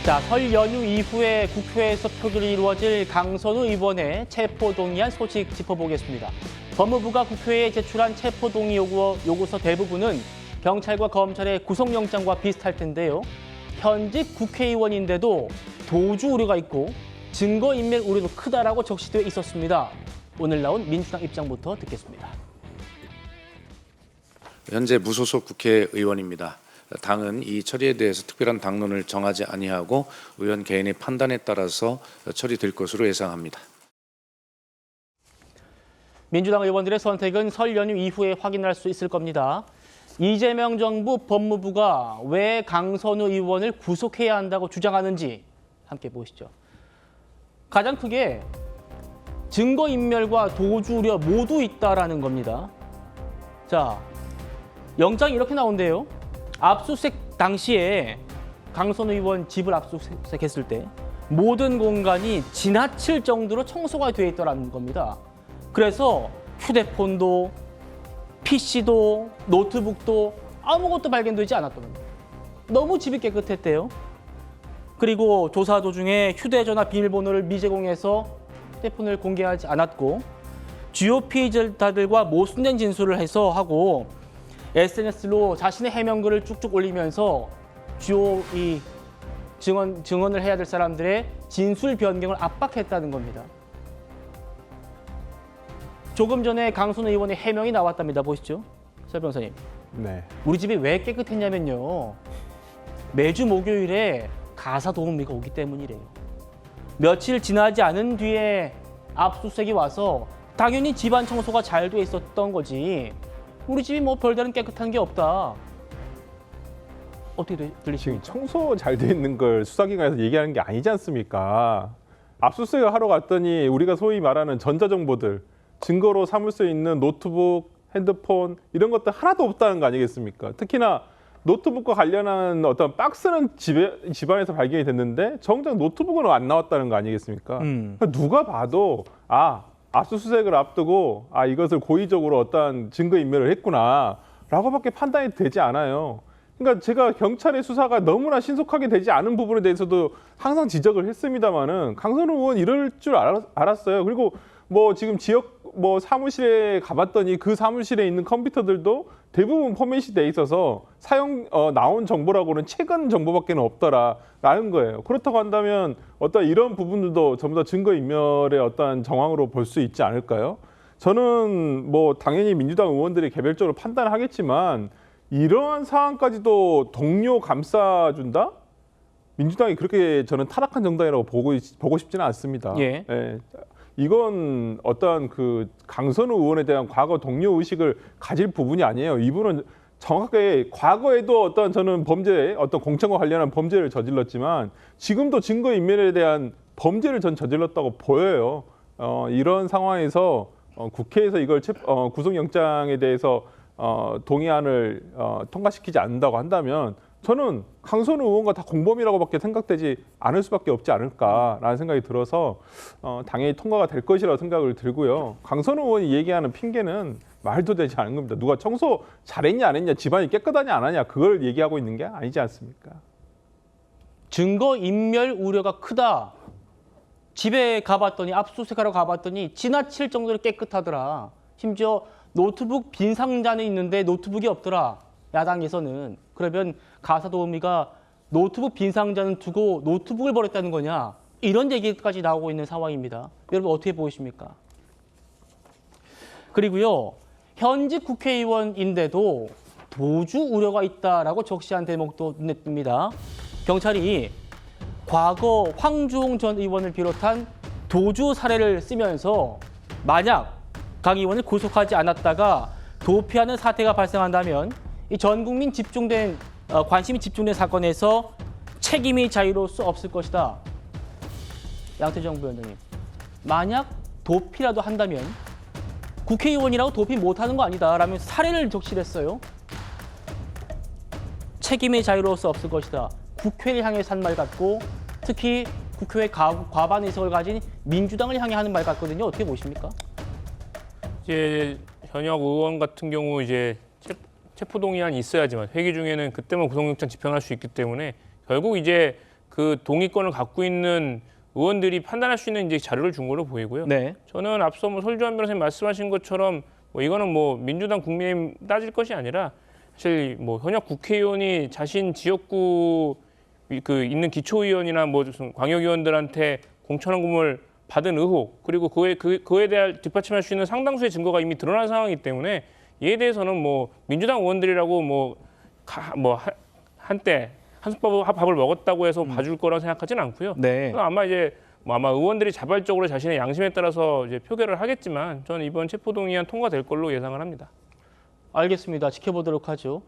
자, 설 연휴 이후에 국회에서 표결이 이루어질 강선우 의원의 체포동의안 소식 짚어보겠습니다. 법무부가 국회에 제출한 체포동의 요구서 대부분은 경찰과 검찰의 구속영장과 비슷할 텐데요. 현직 국회의원인데도 도주 우려가 있고 증거인멸 우려도 크다라고 적시되어 있었습니다. 오늘 나온 민주당 입장부터 듣겠습니다. 현재 무소속 국회의원입니다. 당은 이 처리에 대해서 특별한 당론을 정하지 아니하고 의원 개인의 판단에 따라서 처리될 것으로 예상합니다. 민주당 의원들의 선택은 설 연휴 이후에 확인할 수 있을 겁니다. 이재명 정부 법무부가 왜 강선우 의원을 구속해야 한다고 주장하는지 함께 보시죠. 가장 크게 증거인멸과 도주 우려 모두 있다라는 겁니다. 자, 영장이 이렇게 나온대요. 압수수색 당시에 강선우 의원 집을 압수수색했을 때 모든 공간이 지나칠 정도로 청소가 되어 있더라는 겁니다. 그래서 휴대폰도 PC도 노트북도 아무것도 발견되지 않았던 겁니다. 너무 집이 깨끗했대요. 그리고 조사 도중에 휴대전화 비밀번호를 미제공해서 휴대폰을 공개하지 않았고 주요 피의자들과 모순된 진술을 해서 하고 SNS로 자신의 해명글을 쭉쭉 올리면서 주요 이 증언을 해야 될 사람들의 진술 변경을 압박했다는 겁니다. 조금 전에 강선우 의원의 해명이 나왔답니다. 보시죠. 설 변호사님. 네. 우리 집이 왜 깨끗했냐면요. 매주 목요일에 가사 도우미가 오기 때문이래요. 며칠 지나지 않은 뒤에 압수수색이 와서 당연히 집안 청소가 잘 돼 있었던 거지. 우리 집이 뭐 별다른 깨끗한 게 없다. 어떻게 지금 들리십니까? 청소 잘 돼 있는 걸 수사기관에서 얘기하는 게 아니지 않습니까? 압수수색을 하러 갔더니 우리가 소위 말하는 전자정보들, 증거로 삼을 수 있는 노트북, 핸드폰 이런 것들 하나도 없다는 거 아니겠습니까? 특히나 노트북과 관련한 어떤 박스는 집안에서 발견이 됐는데 정작 노트북은 안 나왔다는 거 아니겠습니까? 그러니까 누가 봐도 압수수색을 앞두고 이것을 고의적으로 어떠한 증거인멸을 했구나라고밖에 판단이 되지 않아요. 그러니까 제가 경찰의 수사가 너무나 신속하게 되지 않은 부분에 대해서도 항상 지적을 했습니다마는 강선우 의원 이럴 줄 알았어요. 그리고 뭐 지금 지역 사무실에 가봤더니 그 사무실에 있는 컴퓨터들도 대부분 포맷이 돼 있어서 나온 정보라고는 최근 정보밖에 없더라라는 거예요. 그렇다고 한다면 어떤 이런 부분들도 전부 다 증거인멸의 어떤 정황으로 볼 수 있지 않을까요? 저는 뭐 당연히 민주당 의원들이 개별적으로 판단하겠지만 이러한 상황까지도 동료 감싸준다? 민주당이 그렇게 저는 타락한 정당이라고 보고 싶지는 않습니다. 예. 이건 어떤 그 강선우 의원에 대한 과거 동료 의식을 가질 부분이 아니에요. 이분은 정확하게 과거에도 어떤 저는 어떤 공천과 관련한 범죄를 저질렀지만 지금도 증거인멸에 대한 범죄를 전 저질렀다고 보여요. 이런 상황에서 국회에서 이걸 구속영장에 대해서 동의안을 통과시키지 않는다고 한다면 저는 강선우 의원과 다 공범이라고밖에 생각되지 않을 수밖에 없지 않을까라는 생각이 들어서 당연히 통과가 될 것이라고 생각을 들고요. 강선우 의원이 얘기하는 핑계는 말도 되지 않은 겁니다. 누가 청소 잘했냐 안 했냐, 집안이 깨끗하냐 안 하냐 그걸 얘기하고 있는 게 아니지 않습니까? 증거인멸 우려가 크다. 집에 가봤더니 압수수색하러 가봤더니 지나칠 정도로 깨끗하더라. 심지어 노트북 빈 상자는 있는데 노트북이 없더라. 야당에서는. 그러면 가사 도우미가 노트북 빈 상자는 두고 노트북을 버렸다는 거냐. 이런 얘기까지 나오고 있는 상황입니다. 여러분 어떻게 보이십니까? 그리고요. 현직 국회의원인데도 도주 우려가 있다라고 적시한 대목도 눈에 띕니다. 경찰이 과거 황주홍 전 의원을 비롯한 도주 사례를 쓰면서 만약 강 의원을 구속하지 않았다가 도피하는 사태가 발생한다면 이 전 국민 관심이 집중된 사건에서 책임이 자유로울 수 없을 것이다. 양태정 부위원장님, 만약 도피라도 한다면 국회의원이라고 도피 못하는 거 아니다 라면서 사례를 적시했어요. 책임이 자유로울 수 없을 것이다. 국회를 향해 산 말 같고 특히 국회의 과반 의석을 가진 민주당을 향해 하는 말 같거든요. 어떻게 보십니까? 이제 현역 의원 같은 경우 이제 체포동의안이 있어야지만 회기 중에는 그때만 구속영장 집행할 수 있기 때문에 결국 이제 그 동의권을 갖고 있는 의원들이 판단할 수 있는 이제 자료를 준 걸로 보이고요. 네. 저는 앞서 뭐 설주환 변호사님 말씀하신 것처럼 뭐 이거는 뭐 민주당 국민의힘 따질 것이 아니라 사실 뭐 현역 국회의원이 자신 지역구 그 있는 기초의원이나 뭐 무슨 광역의원들한테 공천헌금을 받은 의혹 그리고 그에 대해 뒷받침할 수 있는 상당수의 증거가 이미 드러난 상황이기 때문에 이에 대해서는 뭐 민주당 의원들이라고 한때 한솥밥을 먹었다고 해서 봐줄 거라고 생각하지는 않고요. 네. 아마 이제 아마 의원들이 자발적으로 자신의 양심에 따라서 이제 표결을 하겠지만 저는 이번 체포동의안 통과될 걸로 예상을 합니다. 알겠습니다. 지켜보도록 하죠.